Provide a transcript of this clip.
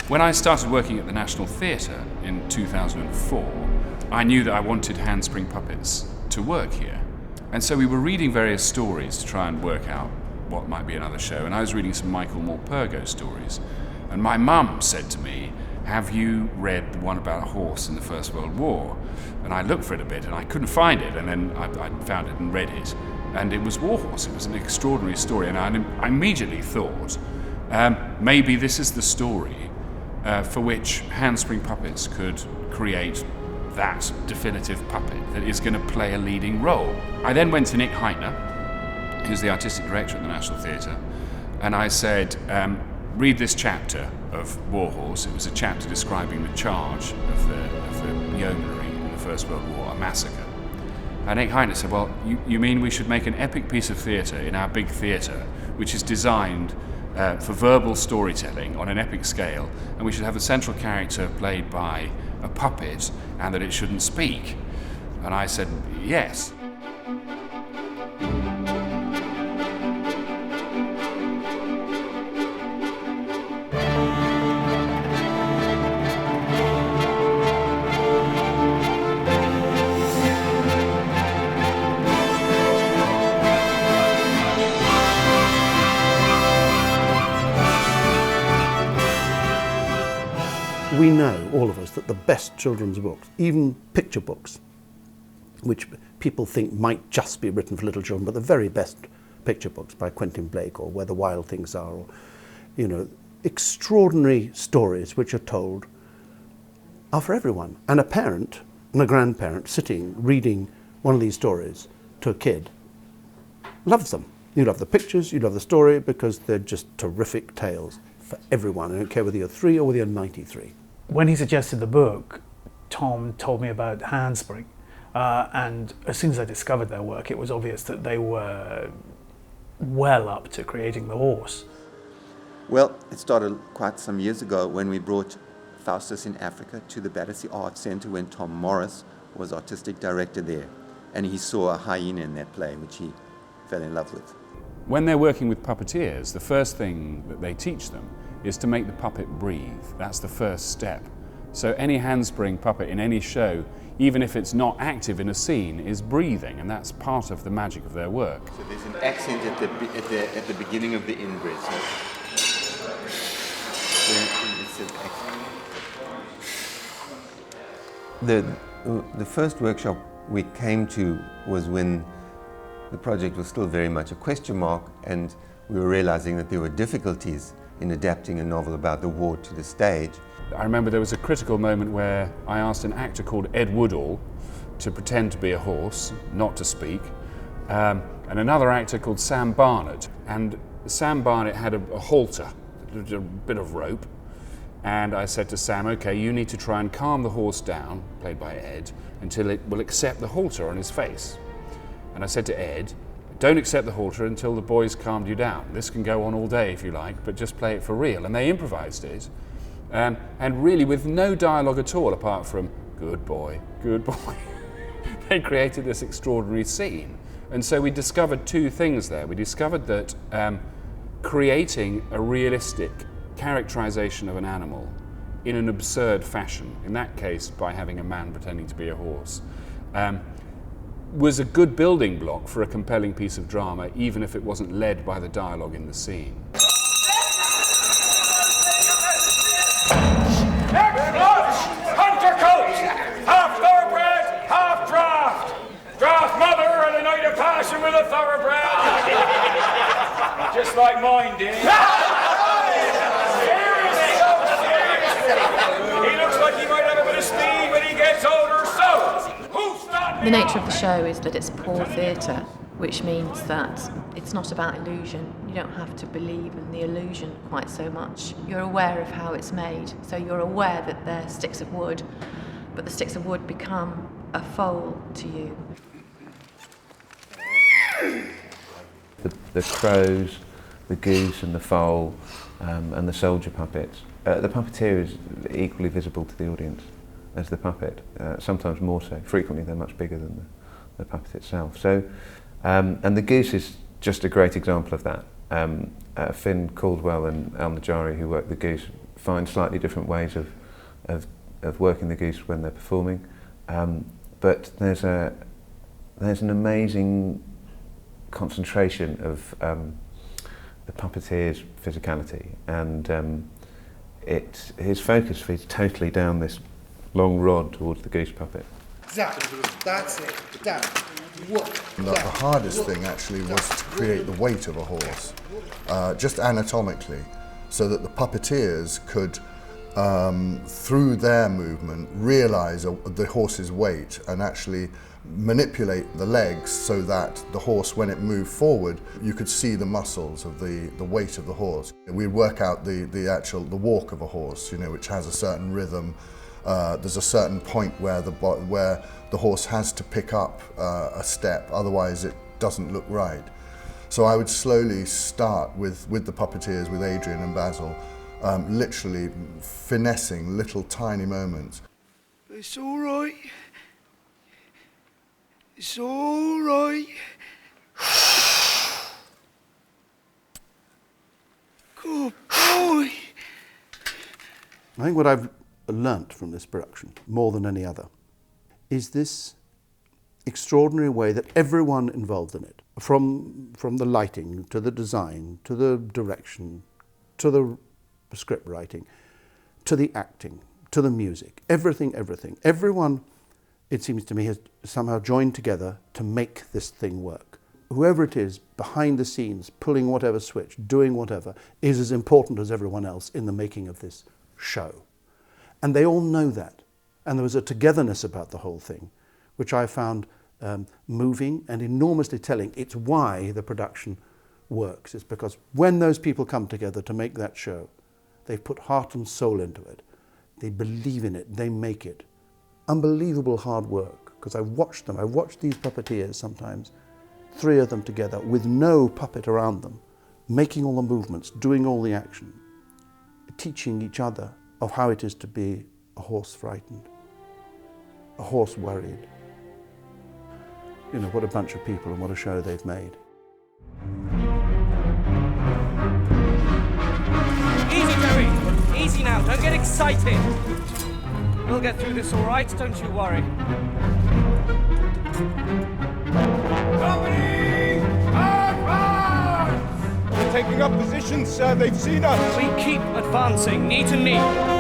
When I started working at the National Theatre in 2004, I knew that I wanted Handspring Puppets to work here. And so we were reading various stories to try and work out what might be another show. And I was reading some Michael Morpurgo stories. And my mum said to me, "Have you read the one about a horse in the First World War?" And I looked for it a bit and I couldn't find it. And then I found it and read it. And it was Warhorse. It was an extraordinary story. And I immediately thought, maybe this is the story for which Handspring Puppets could create that definitive puppet that is going to play a leading role. I then went to Nick Hytner, who's the artistic director at the National Theatre, and I said, read this chapter of Warhorse. It was a chapter describing the charge of the yeomanry in the First World War, a massacre. And Nick Hytner said, well, you mean we should make an epic piece of theatre in our big theatre, which is designed for verbal storytelling on an epic scale, and we should have a central character played by a puppet, and that it shouldn't speak? And I said, yes. We know, all of us, that the best children's books, even picture books, which people think might just be written for little children, but the very best picture books by Quentin Blake or Where the Wild Things Are, or, extraordinary stories which are told are for everyone. And a parent and a grandparent sitting reading one of these stories to a kid loves them. You love the pictures, you love the story, because they're just terrific tales for everyone. I don't care whether you're 3 or whether you're 93. When he suggested the book, Tom told me about Handspring, and as soon as I discovered their work, it was obvious that they were well up to creating the horse. Well, it started quite some years ago when we brought Faustus in Africa to the Battersea Arts Centre when Tom Morris was artistic director there, and he saw a hyena in that play, which he fell in love with. When they're working with puppeteers, the first thing that they teach them is to make the puppet breathe. That's the first step. So any handspring puppet in any show, even if it's not active in a scene, is breathing, and that's part of the magic of their work. So there's an accent at the beginning of the in-breath. The first workshop we came to was when the project was still very much a question mark, and we were realizing that there were difficulties in adapting a novel about the war to the stage. I remember there was a critical moment where I asked an actor called Ed Woodall to pretend to be a horse, not to speak, and another actor called Sam Barnett. And Sam Barnett had a halter, a bit of rope, and I said to Sam, okay, you need to try and calm the horse down, played by Ed, until it will accept the halter on his face. And I said to Ed, don't accept the halter until the boys calmed you down. This can go on all day if you like, but just play it for real. And they improvised it, and really with no dialogue at all apart from, good boy, they created this extraordinary scene. And so we discovered two things there. We discovered that creating a realistic characterization of an animal in an absurd fashion, in that case by having a man pretending to be a horse, was a good building block for a compelling piece of drama, even if it wasn't led by the dialogue in the scene. Hunter coach! Half thoroughbred, half draft! Draft mother and a night of passion with a thoroughbred! Just like mine did. He looks like he might have a bit of speed when he gets older, so who's that? The nature of the show is that it's poor theatre, which means that it's not about illusion. You don't have to believe in the illusion quite so much. You're aware of how it's made, so you're aware that they're sticks of wood, but the sticks of wood become a foal to you. The crows, the goose and the foal, and the soldier puppets. The puppeteer is equally visible to the audience as the puppet, sometimes more so. Frequently they're much bigger than the puppet itself. So, and the goose is just a great example of that. Finn Caldwell and Al Najari, who work the goose, find slightly different ways of working the goose when they're performing. But there's an amazing concentration of the puppeteer's physicality, and his focus feeds totally down this long rod towards the goose puppet. Zap, that's it, down, whoop. The hardest thing actually was to create the weight of a horse, just anatomically, so that the puppeteers could, through their movement, realise the horse's weight and actually manipulate the legs so that the horse, when it moved forward, you could see the muscles of the weight of the horse. We'd work out the walk of a horse, you know, which has a certain rhythm. There's a certain point where the horse has to pick up a step, otherwise it doesn't look right. So I would slowly start with the puppeteers, with Adrian and Basil, literally finessing little tiny moments. It's all right. It's all right. Good boy. I think what I've learnt from this production, more than any other, is this extraordinary way that everyone involved in it, from the lighting to the design to the direction to the script writing to the acting to the music, everything, everyone, it seems to me, has somehow joined together to make this thing work. Whoever it is behind the scenes, pulling whatever switch, doing whatever, is as important as everyone else in the making of this show. And they all know that. And there was a togetherness about the whole thing, which I found moving and enormously telling. It's why the production works. It's because when those people come together to make that show, they've put heart and soul into it. They believe in it. They make it. Unbelievable hard work, because I've watched them. I've watched these puppeteers sometimes, 3 of them together with no puppet around them, making all the movements, doing all the action, teaching each other of how it is to be a horse frightened, a horse worried. You know, what a bunch of people and what a show they've made. Easy, Joey. Easy now. Don't get excited. We'll get through this all right. Don't you worry. Company! Advance! We're taking up positions, sir. They've seen us. We keep advancing, knee to knee.